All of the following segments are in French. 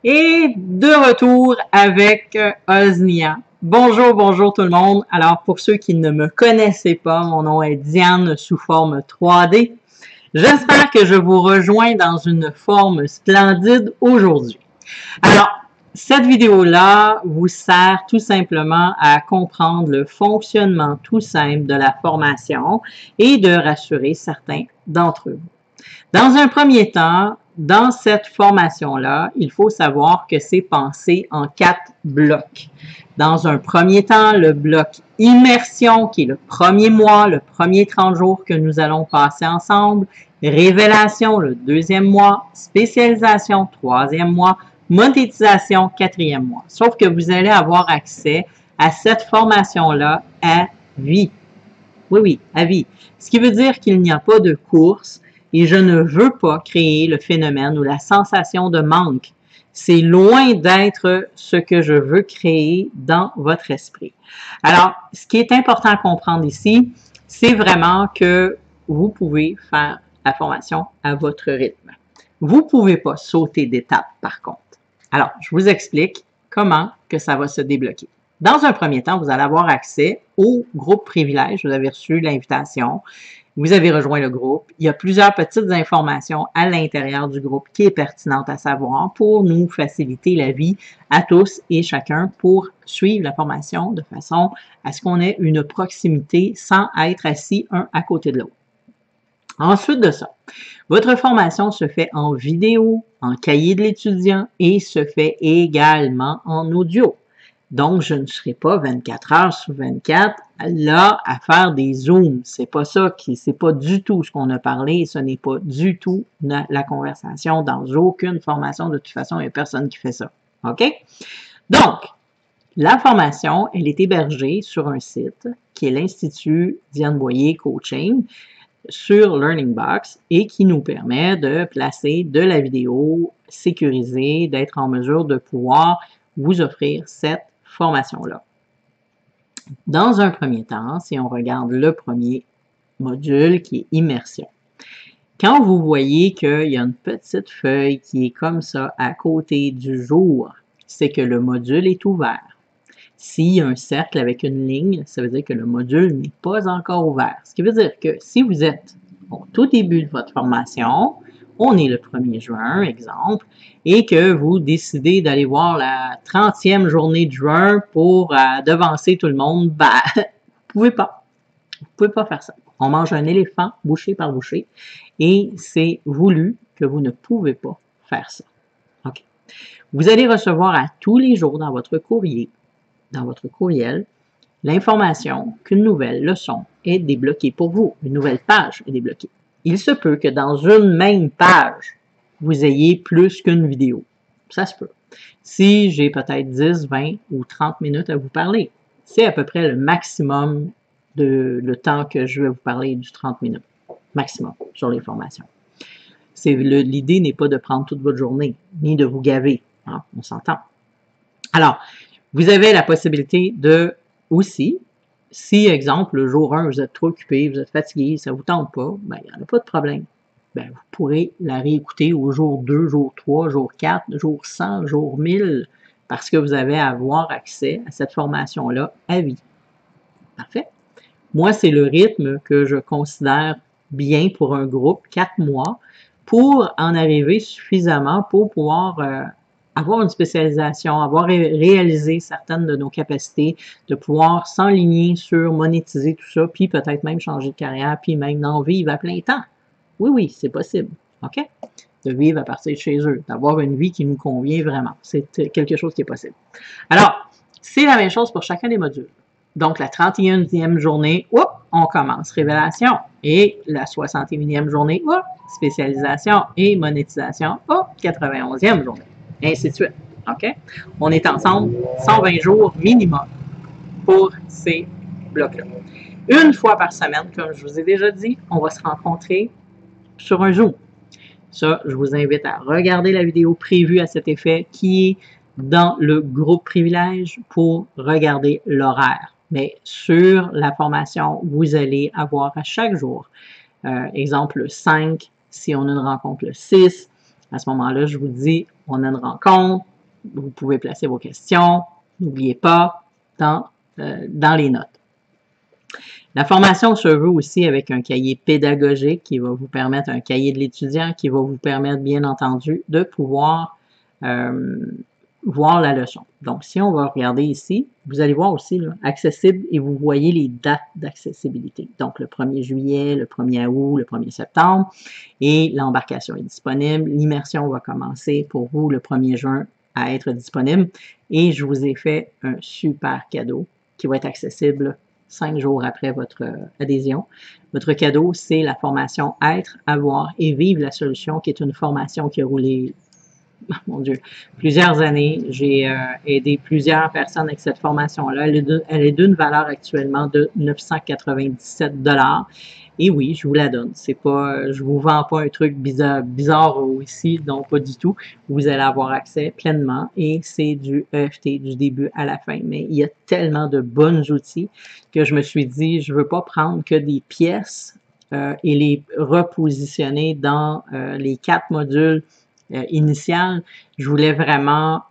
Et de retour avec Osnia. Bonjour, bonjour tout le monde. Alors, pour ceux qui ne me connaissaient pas, mon nom est Diane sous forme 3D. J'espère que je vous rejoins dans une forme splendide aujourd'hui. Alors, cette vidéo-là vous sert tout simplement à comprendre le fonctionnement tout simple de la formation et de rassurer certains d'entre vous. Dans un premier temps, dans cette formation-là, il faut savoir que c'est pensé en 4 blocs. Dans un premier temps, le bloc immersion, qui est le premier mois, le premier 30 jours que nous allons passer ensemble. Révélation, le deuxième mois. Spécialisation, troisième mois. Monétisation, quatrième mois. Sauf que vous allez avoir accès à cette formation-là à vie. Oui, oui, à vie. Ce qui veut dire qu'il n'y a pas de course et je ne veux pas créer le phénomène ou la sensation de manque. C'est loin d'être ce que je veux créer dans votre esprit. Alors, ce qui est important à comprendre ici, c'est vraiment que vous pouvez faire la formation à votre rythme. Vous ne pouvez pas sauter d'étape, par contre. Alors, je vous explique comment que ça va se débloquer. Dans un premier temps, vous allez avoir accès au groupe privilège. Vous avez reçu l'invitation. Vous avez rejoint le groupe. Il y a plusieurs petites informations à l'intérieur du groupe qui est pertinente à savoir pour nous faciliter la vie à tous et chacun pour suivre la formation de façon à ce qu'on ait une proximité sans être assis un à côté de l'autre. Ensuite de ça, votre formation se fait en vidéo, en cahier de l'étudiant et se fait également en audio. Donc, je ne serai pas 24 heures sur 24 là à faire des zooms. C'est pas ça c'est pas du tout ce qu'on a parlé. Ce n'est pas du tout la conversation dans aucune formation. De toute façon, il n'y a personne qui fait ça. OK? Donc, la formation, elle est hébergée sur un site qui est l'Institut Diane Boyer Coaching sur Learning Box et qui nous permet de placer de la vidéo sécurisée, d'être en mesure de pouvoir vous offrir cette formation-là. Dans un premier temps, si on regarde le premier module qui est immersion, quand vous voyez qu'il y a une petite feuille qui est comme ça à côté du jour, c'est que le module est ouvert. S'il y a un cercle avec une ligne, ça veut dire que le module n'est pas encore ouvert. Ce qui veut dire que si vous êtes au tout début de votre formation, on est le 1er juin, exemple, et que vous décidez d'aller voir la 30e journée de juin pour devancer tout le monde, ben, vous pouvez pas. Vous pouvez pas faire ça. On mange un éléphant bouchée par bouchée et c'est voulu que vous ne pouvez pas faire ça. OK. Vous allez recevoir à tous les jours dans votre courrier, dans votre courriel, l'information qu'une nouvelle leçon est débloquée pour vous. Une nouvelle page est débloquée. Il se peut que dans une même page, vous ayez plus qu'une vidéo. Ça se peut. Si j'ai peut-être 10, 20 ou 30 minutes à vous parler, c'est à peu près le maximum de le temps que je vais vous parler du 30 minutes. Maximum sur les formations. L'idée n'est pas de prendre toute votre journée, ni de vous gaver. Hein, on s'entend. Alors, vous avez la possibilité de aussi, si, exemple, le jour 1, vous êtes trop occupé, vous êtes fatigué, ça ne vous tente pas, ben, il n'y en a pas de problème. Ben, vous pourrez la réécouter au jour 2, jour 3, jour 4, jour 100, jour 1000, parce que vous avez à avoir accès à cette formation-là à vie. Parfait. Moi, c'est le rythme que je considère bien pour un groupe, 4 mois, pour en arriver suffisamment pour pouvoir avoir une spécialisation, avoir réalisé certaines de nos capacités, de pouvoir s'enligner sur monétiser tout ça, puis peut-être même changer de carrière, puis même d'en vivre à plein temps. Oui, oui, c'est possible. OK? De vivre à partir de chez eux, d'avoir une vie qui nous convient vraiment. C'est quelque chose qui est possible. Alors, c'est la même chose pour chacun des modules. Donc, la 31e journée, on commence révélation. Et la 61e journée, spécialisation et monétisation, 91e journée. Et ainsi de suite. OK? On est ensemble 120 jours minimum pour ces blocs-là. Une fois par semaine, comme je vous ai déjà dit, on va se rencontrer sur un Zoom. Ça, je vous invite à regarder la vidéo prévue à cet effet qui est dans le groupe privilège pour regarder l'horaire. Mais sur la formation, vous allez avoir à chaque jour, exemple le 5, si on a une rencontre le 6, à ce moment-là, je vous dis, on a une rencontre, vous pouvez placer vos questions. N'oubliez pas dans les notes. La formation se veut aussi avec un cahier pédagogique qui va vous permettre, un cahier de l'étudiant qui va vous permettre, bien entendu, de pouvoir voir la leçon. Donc, si on va regarder ici, vous allez voir aussi là, accessible et vous voyez les dates d'accessibilité. Donc, le 1er juillet, le 1er août, le 1er septembre et l'embarcation est disponible. L'immersion va commencer pour vous le 1er juin à être disponible et je vous ai fait un super cadeau qui va être accessible 5 jours après votre adhésion. Votre cadeau, c'est la formation Être, avoir et vivre la solution qui est une formation qui a roulé mon Dieu, plusieurs années. J'ai aidé plusieurs personnes avec cette formation-là. Elle est d'une valeur actuellement de 997 $. Et oui, je vous la donne. C'est pas, je vous vends pas un truc bizarre ici, donc pas du tout. Vous allez avoir accès pleinement et c'est du EFT du début à la fin. Mais il y a tellement de bons outils que je me suis dit, je veux pas prendre que des pièces et les repositionner dans les 4 modules initial, je voulais vraiment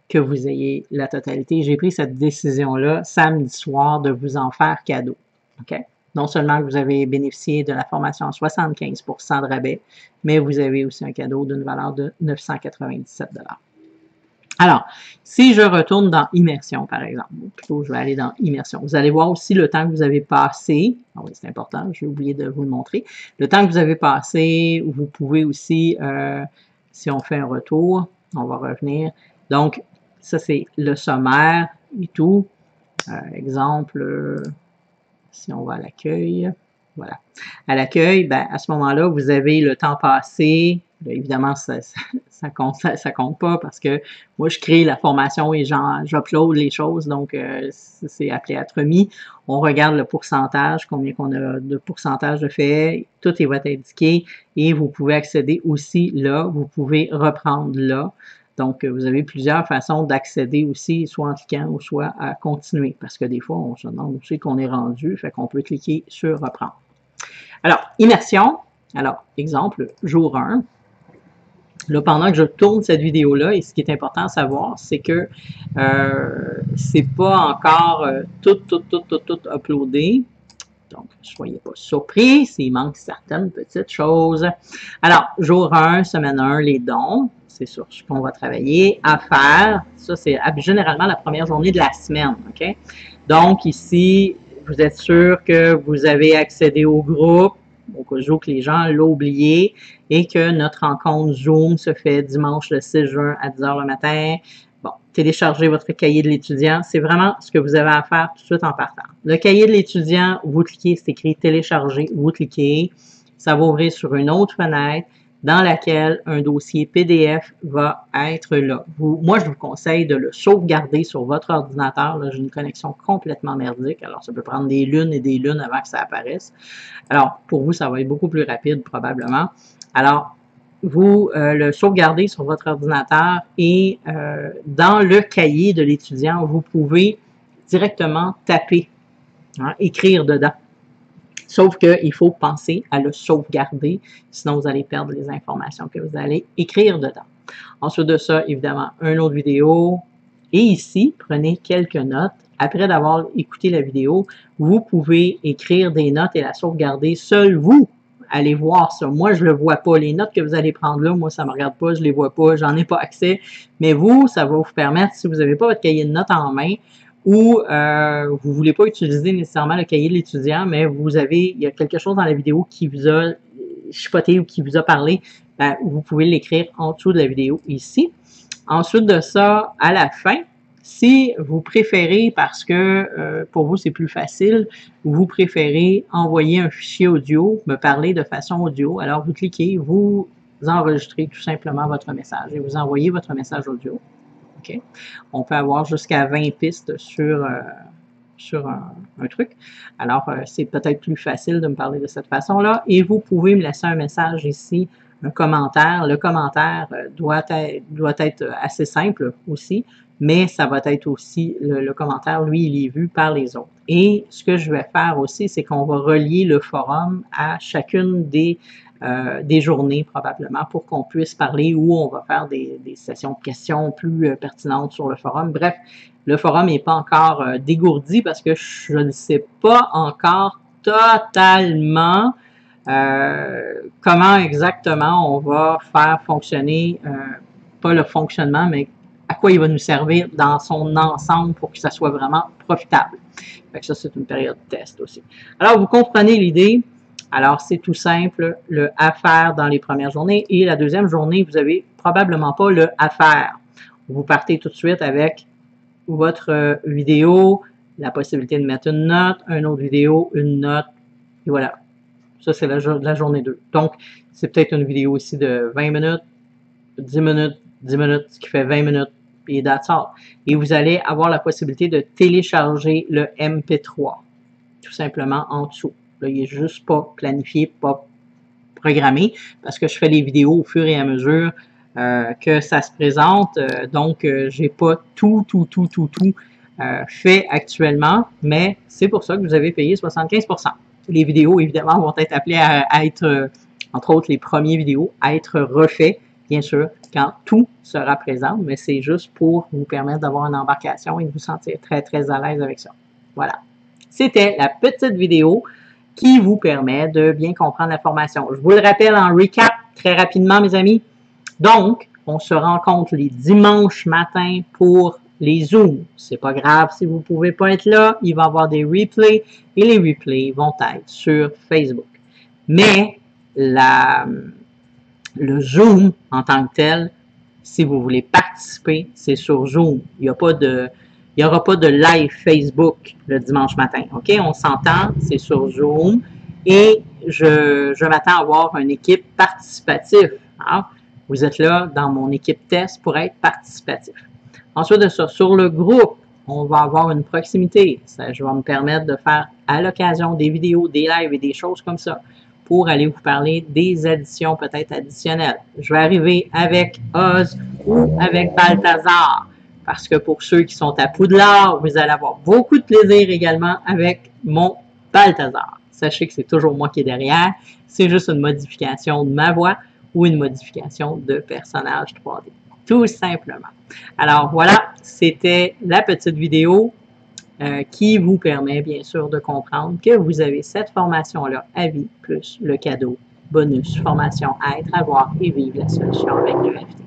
que vous ayez la totalité. J'ai pris cette décision-là samedi soir de vous en faire cadeau. OK? Non seulement que vous avez bénéficié de la formation à 75% de rabais, mais vous avez aussi un cadeau d'une valeur de 997 $. Alors, si je retourne dans Immersion, par exemple, plutôt je vais aller dans Immersion, vous allez voir aussi le temps que vous avez passé. Ah oui, c'est important, j'ai oublié de vous le montrer. Le temps que vous avez passé, vous pouvez aussi, si on fait un retour, on va revenir. Donc, ça, c'est le sommaire et tout. Exemple, si on va à l'accueil, voilà. À l'accueil, ben, à ce moment-là, vous avez le temps passé. Là, évidemment, ça compte pas parce que moi, je crée la formation et j'upload les choses, donc c'est appelé être mis. On regarde le pourcentage, combien qu'on a de pourcentage de fait, tout va être indiqué et vous pouvez accéder aussi là, vous pouvez reprendre là. Donc, vous avez plusieurs façons d'accéder aussi, soit en cliquant ou soit à continuer, parce que des fois, on se demande aussi qu'on est rendu, fait qu'on peut cliquer sur reprendre. Alors, immersion. Alors, exemple, jour 1. Là, pendant que je tourne cette vidéo-là, et ce qui est important à savoir, c'est que c'est pas encore tout uploadé. Donc, ne soyez pas surpris s'il manque certaines petites choses. Alors, jour 1, semaine 1, les dons. C'est sur ce qu'on va travailler. À faire, ça, c'est généralement la première journée de la semaine. OK? Donc, ici, vous êtes sûr que vous avez accédé au groupe, au cas où que les gens l'ont oublié, et que notre rencontre Zoom se fait dimanche le 6 juin à 10 h le matin. Bon, téléchargez votre cahier de l'étudiant. C'est vraiment ce que vous avez à faire tout de suite en partant. Le cahier de l'étudiant, vous cliquez, c'est écrit télécharger, vous cliquez. Ça va ouvrir sur une autre fenêtre dans laquelle un dossier PDF va être là. Moi, je vous conseille de le sauvegarder sur votre ordinateur. Là, j'ai une connexion complètement merdique, alors ça peut prendre des lunes et des lunes avant que ça apparaisse. Alors, pour vous, ça va être beaucoup plus rapide probablement. Alors, vous le sauvegardez sur votre ordinateur et dans le cahier de l'étudiant, vous pouvez directement taper, hein, écrire dedans. Sauf qu'il faut penser à le sauvegarder, sinon vous allez perdre les informations que vous allez écrire dedans. Ensuite de ça, évidemment, une autre vidéo. Et ici, prenez quelques notes. Après d'avoir écouté la vidéo, vous pouvez écrire des notes et la sauvegarder. Seul vous allez voir ça. Moi, je ne le vois pas. Les notes que vous allez prendre là, moi, ça ne me regarde pas, je ne les vois pas, j'en ai pas accès. Mais vous, ça va vous permettre, si vous n'avez pas votre cahier de notes en main, ou vous ne voulez pas utiliser nécessairement le cahier de l'étudiant, mais il y a quelque chose dans la vidéo qui vous a chipoté ou qui vous a parlé, ben, vous pouvez l'écrire en dessous de la vidéo ici. Ensuite de ça, à la fin, si vous préférez, parce que pour vous c'est plus facile, vous préférez envoyer un fichier audio, me parler de façon audio, alors vous cliquez, vous enregistrez tout simplement votre message et vous envoyez votre message audio. Okay. On peut avoir jusqu'à 20 pistes sur un truc. Alors, c'est peut-être plus facile de me parler de cette façon-là. Et vous pouvez me laisser un message ici, un commentaire. Le commentaire doit être assez simple aussi, mais ça va être aussi, le commentaire, lui, il est vu par les autres. Et ce que je vais faire aussi, c'est qu'on va relier le forum à chacune des des journées probablement pour qu'on puisse parler ou on va faire des sessions de questions plus pertinentes sur le forum. Bref, le forum n'est pas encore dégourdi parce que je ne sais pas encore totalement comment exactement on va faire fonctionner, pas le fonctionnement, mais à quoi il va nous servir dans son ensemble pour que ça soit vraiment profitable. Fait que ça, c'est une période de test aussi. Alors, vous comprenez l'idée. Alors, c'est tout simple, le « à faire » dans les premières journées. Et la deuxième journée, vous n'avez probablement pas le « à faire ». Vous partez tout de suite avec votre vidéo, la possibilité de mettre une note, une autre vidéo, une note, et voilà. Ça, c'est la journée 2. Donc, c'est peut-être une vidéo ici de 20 minutes, 10 minutes, 10 minutes, ce qui fait 20 minutes, et that's all. Et vous allez avoir la possibilité de télécharger le MP3, tout simplement en dessous. Là, il n'est juste pas planifié, pas programmé, parce que je fais les vidéos au fur et à mesure que ça se présente. Donc, je n'ai pas tout fait actuellement, mais c'est pour ça que vous avez payé 75%. Les vidéos, évidemment, vont être appelées à être, entre autres, les premières vidéos, à être refaits, bien sûr, quand tout sera présent, mais c'est juste pour vous permettre d'avoir une embarcation et de vous sentir très, très à l'aise avec ça. Voilà. C'était la petite vidéo qui vous permet de bien comprendre la formation. Je vous le rappelle en recap très rapidement, mes amis. Donc, on se rencontre les dimanches matins pour les Zooms. C'est pas grave si vous ne pouvez pas être là. Il va y avoir des replays et les replays vont être sur Facebook. Mais le Zoom en tant que tel, si vous voulez participer, c'est sur Zoom. Il n'y aura pas de live Facebook le dimanche matin. OK? On s'entend, c'est sur Zoom. Et je m'attends à avoir une équipe participative. Hein? Vous êtes là dans mon équipe test pour être participatif. Ensuite de ça, sur le groupe, on va avoir une proximité. Ça va me permettre de faire à l'occasion des vidéos, des lives et des choses comme ça pour aller vous parler des additions peut-être additionnelles. Je vais arriver avec Oz ou avec Balthazar, parce que pour ceux qui sont à Poudlard, vous allez avoir beaucoup de plaisir également avec mon Balthazar. Sachez que c'est toujours moi qui est derrière. C'est juste une modification de ma voix ou une modification de personnage 3D. Tout simplement. Alors voilà, c'était la petite vidéo qui vous permet bien sûr de comprendre que vous avez cette formation-là à vie, plus le cadeau, bonus, formation à être, avoir et vivre la solution avec l'EFT.